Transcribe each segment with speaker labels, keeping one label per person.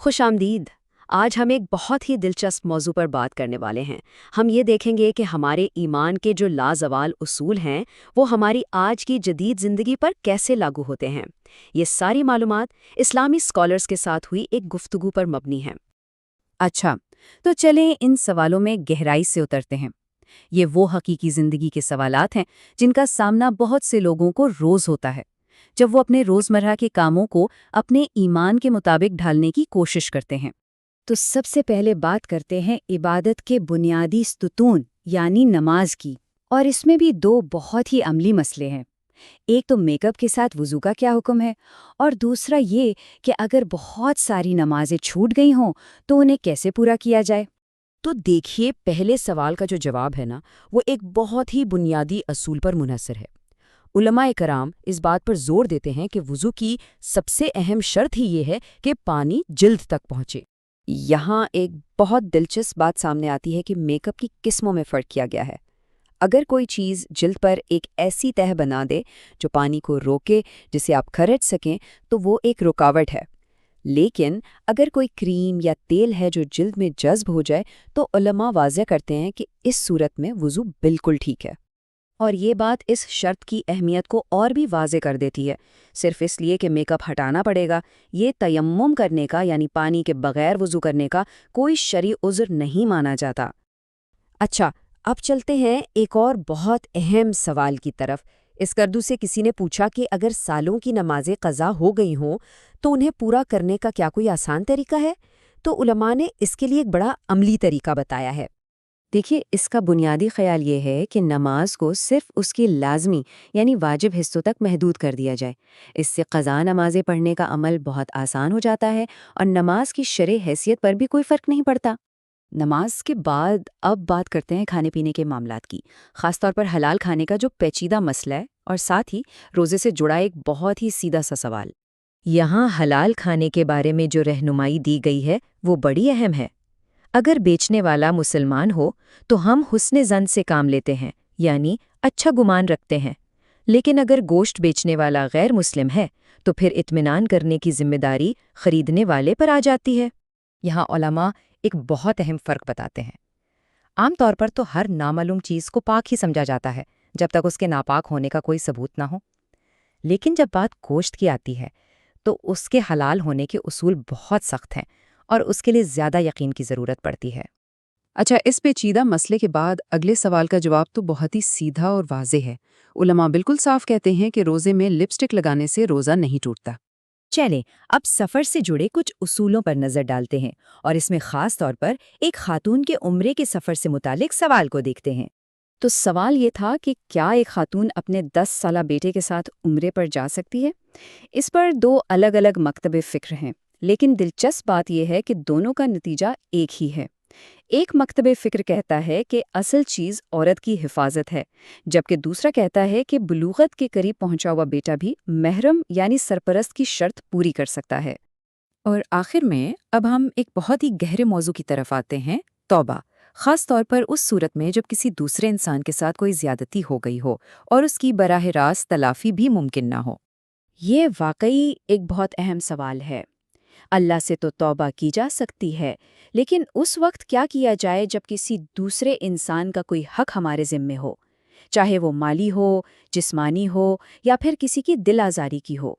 Speaker 1: خوش آمدید۔ آج ہم ایک بہت ہی دلچسپ موضوع پر بات کرنے والے ہیں۔ ہم یہ دیکھیں گے کہ ہمارے ایمان کے جو لازوال اصول ہیں وہ ہماری آج کی جدید زندگی پر کیسے لاگو ہوتے ہیں۔ یہ ساری معلومات اسلامی اسکالرز کے ساتھ ہوئی ایک گفتگو پر مبنی ہے۔
Speaker 2: اچھا، تو چلیں ان سوالوں میں گہرائی سے اترتے ہیں۔ یہ وہ حقیقی زندگی کے سوالات ہیں جن کا سامنا بہت سے لوگوں کو روز ہوتا ہے جب وہ اپنے روزمرہ کے کاموں کو اپنے ایمان کے مطابق ڈھالنے کی کوشش کرتے ہیں۔ تو سب سے پہلے بات کرتے ہیں عبادت کے بنیادی ستون یعنی نماز کی، اور اس میں بھی دو بہت ہی عملی مسئلے ہیں۔ ایک تو میک اپ کے ساتھ وضو کا کیا حکم ہے، اور دوسرا یہ کہ اگر بہت ساری نمازیں چھوٹ گئی ہوں تو انہیں کیسے پورا کیا جائے۔
Speaker 3: تو دیکھیے، پہلے سوال کا جو جواب ہے نا، وہ ایک بہت ہی بنیادی اصول پر منحصر ہے۔ علماء کرام اس بات پر زور دیتے ہیں کہ وضو کی سب سے اہم شرط ہی یہ ہے کہ پانی جلد تک پہنچے۔
Speaker 1: یہاں ایک بہت دلچسپ بات سامنے آتی ہے کہ میک اپ کی قسموں میں فرق کیا گیا ہے۔ اگر کوئی چیز جلد پر ایک ایسی تہ بنا دے جو پانی کو روکے جسے آپ کھرچ سکیں تو وہ ایک رکاوٹ ہے، لیکن اگر کوئی کریم یا تیل ہے جو جلد میں جذب ہو جائے تو علماء واضح کرتے ہیں کہ اس صورت میں وضو بالکل ٹھیک ہے۔ اور یہ بات اس شرط کی اہمیت کو اور بھی واضح کر دیتی ہے۔ صرف اس لیے کہ میک اپ ہٹانا پڑے گا، یہ تیمم کرنے کا یعنی پانی کے بغیر وضو کرنے کا کوئی شرعی عذر نہیں مانا جاتا۔ اچھا، اب چلتے ہیں ایک اور بہت اہم سوال کی طرف۔ اس گردو سے کسی نے پوچھا کہ اگر سالوں کی نمازیں قضا ہو گئی ہوں تو انہیں پورا کرنے کا کیا کوئی آسان طریقہ ہے؟ تو علماء نے اس کے لیے ایک بڑا عملی طریقہ بتایا ہے۔
Speaker 3: دیکھیے، اس کا بنیادی خیال یہ ہے کہ نماز کو صرف اس کی لازمی یعنی واجب حصوں تک محدود کر دیا جائے۔ اس سے قضا نمازیں پڑھنے کا عمل بہت آسان ہو جاتا ہے اور نماز کی شرعی حیثیت پر بھی کوئی فرق نہیں پڑتا۔
Speaker 2: نماز کے بعد اب بات کرتے ہیں کھانے پینے کے معاملات کی، خاص طور پر حلال کھانے کا جو پیچیدہ مسئلہ ہے، اور ساتھ ہی روزے سے جڑا ایک بہت ہی سیدھا سا سوال۔
Speaker 3: یہاں حلال کھانے کے بارے میں جو رہنمائی دی گئی ہے وہ بڑی اہم ہے۔ اگر بیچنے والا مسلمان ہو تو ہم حسن ظن سے کام لیتے ہیں، یعنی اچھا گمان رکھتے ہیں، لیکن اگر گوشت بیچنے والا غیر مسلم ہے تو پھر اطمینان کرنے کی ذمہ داری خریدنے والے پر آ جاتی ہے۔
Speaker 2: یہاں علماء ایک بہت اہم فرق بتاتے ہیں۔ عام طور پر تو ہر نامعلوم چیز کو پاک ہی سمجھا جاتا ہے جب تک اس کے ناپاک ہونے کا کوئی ثبوت نہ ہو، لیکن جب بات گوشت کی آتی ہے تو اس کے حلال ہونے کے اصول بہت سخت ہیں اور اس کے لیے زیادہ یقین کی ضرورت پڑتی ہے۔
Speaker 4: اچھا، اس پیچیدہ مسئلے کے بعد اگلے سوال کا جواب تو بہت ہی سیدھا اور واضح ہے۔ علماء بالکل صاف کہتے ہیں کہ روزے میں لپسٹک لگانے سے روزہ نہیں ٹوٹتا۔
Speaker 2: چلیں اب سفر سے جڑے کچھ اصولوں پر نظر ڈالتے ہیں، اور اس میں خاص طور پر ایک خاتون کے عمرے کے سفر سے متعلق سوال کو دیکھتے ہیں۔ تو سوال یہ تھا کہ کیا ایک خاتون اپنے 10 سالہ بیٹے کے ساتھ عمرے پر جا سکتی ہے؟ اس پر دو الگ الگ مکتب فکر ہیں، لیکن دلچسپ بات یہ ہے کہ دونوں کا نتیجہ ایک ہی ہے۔ ایک مکتب فکر کہتا ہے کہ اصل چیز عورت کی حفاظت ہے، جبکہ دوسرا کہتا ہے کہ بلوغت کے قریب پہنچا ہوا بیٹا بھی محرم یعنی سرپرست کی شرط پوری کر سکتا ہے۔ اور آخر میں اب ہم ایک بہت ہی گہرے موضوع کی طرف آتے ہیں، توبہ، خاص طور پر اس صورت میں جب کسی دوسرے انسان کے ساتھ کوئی زیادتی ہو گئی ہو اور اس کی براہ راست تلافی بھی ممکن نہ ہو۔
Speaker 1: یہ واقعی ایک بہت اہم سوال ہے۔ اللہ سے تو توبہ کی جا سکتی ہے، لیکن اس وقت کیا کیا جائے جب کسی دوسرے انسان کا کوئی حق ہمارے ذمے ہو، چاہے وہ مالی ہو، جسمانی ہو یا پھر کسی کی دل آزاری کی ہو؟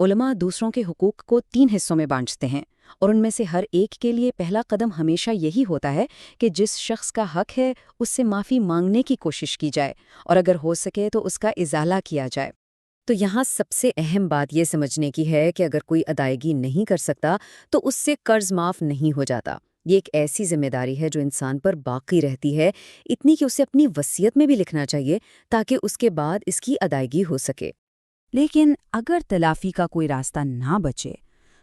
Speaker 3: علماء دوسروں کے حقوق کو 3 حصوں میں بانٹتے ہیں، اور ان میں سے ہر ایک کے لیے پہلا قدم ہمیشہ یہی ہوتا ہے کہ جس شخص کا حق ہے اس سے معافی مانگنے کی کوشش کی جائے، اور اگر ہو سکے تو اس کا ازالہ کیا جائے۔ تو یہاں سب سے اہم بات یہ سمجھنے کی ہے کہ اگر کوئی ادائیگی نہیں کر سکتا تو اس سے قرض معاف نہیں ہو جاتا۔ یہ ایک ایسی ذمہ داری ہے جو انسان پر باقی رہتی ہے، اتنی کہ اسے اپنی وصیت میں بھی لکھنا چاہیے تاکہ اس کے بعد اس کی ادائیگی ہو سکے۔
Speaker 2: لیکن اگر تلافی کا کوئی راستہ نہ بچے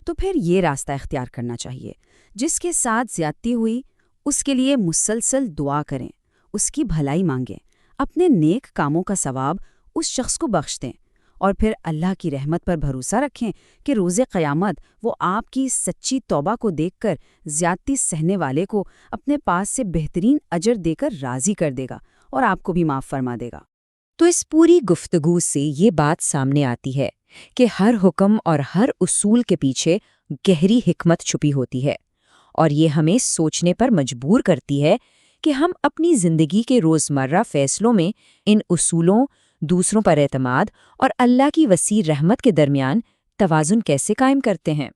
Speaker 2: تو پھر یہ راستہ اختیار کرنا چاہیے، جس کے ساتھ زیادتی ہوئی اس کے لیے مسلسل دعا کریں، اس کی بھلائی مانگیں، اپنے نیک کاموں کا ثواب اس شخص کو بخش دیں، اور پھر اللہ کی رحمت پر بھروسہ رکھیں کہ روز قیامت وہ آپ کی سچی توبہ کو دیکھ کر زیادتی سہنے والے کو اپنے پاس سے بہترین اجر دے کر راضی کر دے گا اور آپ کو بھی معاف فرما دے گا۔
Speaker 3: تو اس پوری گفتگو سے یہ بات سامنے آتی ہے
Speaker 2: کہ ہر حکم اور ہر اصول کے پیچھے گہری حکمت چھپی ہوتی ہے، اور یہ ہمیں سوچنے پر مجبور کرتی ہے کہ ہم اپنی زندگی کے روزمرہ فیصلوں میں ان اصولوں، دوسروں پر اعتماد اور اللہ کی وسیع رحمت کے درمیان توازن کیسے قائم کرتے ہیں۔